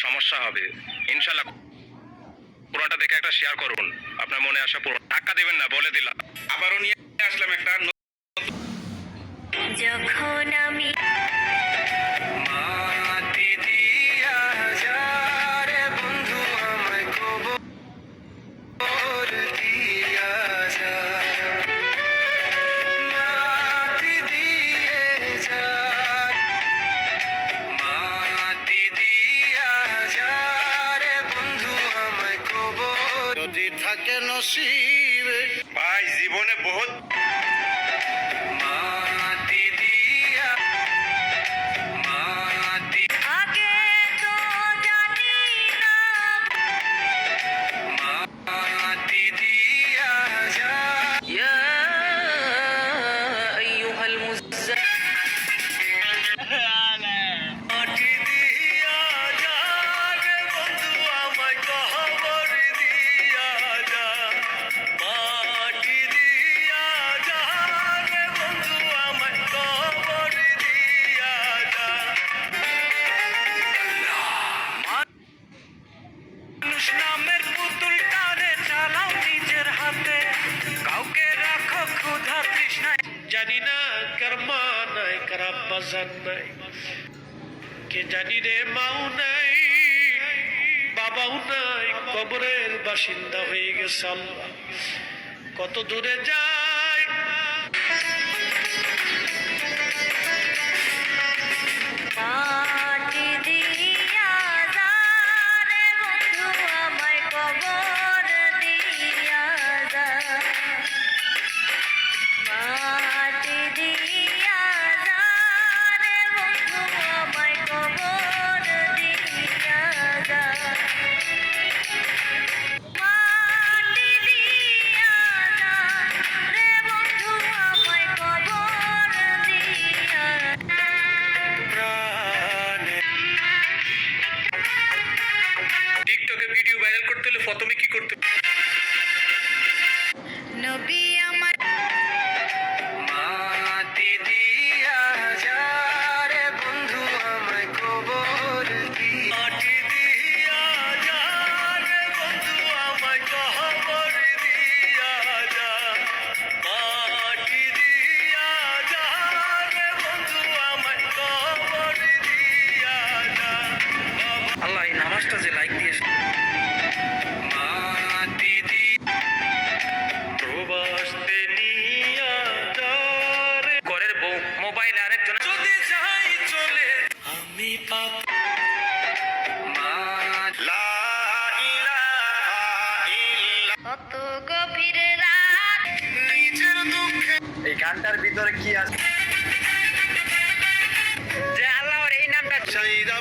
সমস্যা হবে। ইনশাল্লাহ পুরোটা দেখে একটা শেয়ার করুন, আপনার মনে আসা পুরো টাকা দেবেন না বলে দিলাম। আবারও নিয়ে আসলাম একটা যখন আমি মাটি দিয়া যারে বন্ধু আমায় কবর দিয়া যা, মাটি দিয়ে যা, মাটি দিয়া যারে বন্ধু আমায় কবর যদি থাকে নসিবে। ভাই জীবনে বহুত মাটি দিয়া মাটি আগে তো জানি না মাটি দিয়া যা। ইয়া আইয়ুহাল মাটি দিয়া যা রে বন্ধু আমায় কবর দিয়া যা, মাটি দিয়া যা রে বন্ধু আমায় কবর দিয়া যা। মানুষ নামের পুতুলটারে চালাও নিজের হাতে, কাউকে রাখো ক্ষুধা তৃষ্ণায়। জানি না কার মা নাই কার আব্বা জান নাই, কে জানি রে মাও নাই বাবাও নাই, কবরের বাসিন্দা হয়ে গেছে আল্লাহ। কত দূরে যায় মাটি দিয়া যা রে বন্ধু আমায় কবর দিয়া যা, মাটি দিয়া যা রে বন্ধু আমায় কবর দিয়া যা, মাটি দিয়া যা রে বন্ধু আমায় কবর দিয়া প্রাণে। টিকটকে ভিডিও ভাইরাল করতে হলে প্রথমে কি করতে নবী আমার মাটি দিয়া যা রে বন্ধু আমায় কবর দিয়া, মাটি দিয়া যা রে বন্ধু আমায় কবর দিয়া যা, মাটি দিয়া যা রে বন্ধু আমায় কবর দিয়া যা। আল্লাহ এই নামাজটা যে লাইক দিয়েছে। মাটি দিয়া প্রবাসতে নিয়া যারে ঘরের বউ মোবাইল আরেকজন যদি যাই চলে আমি পাপ লা ইলাহা ইল্লা। কত গভীর রাত নিজের দুঃখে এই গানটার ভিতরে কি আছে যে আল্লাহর এই নামটা সাইরা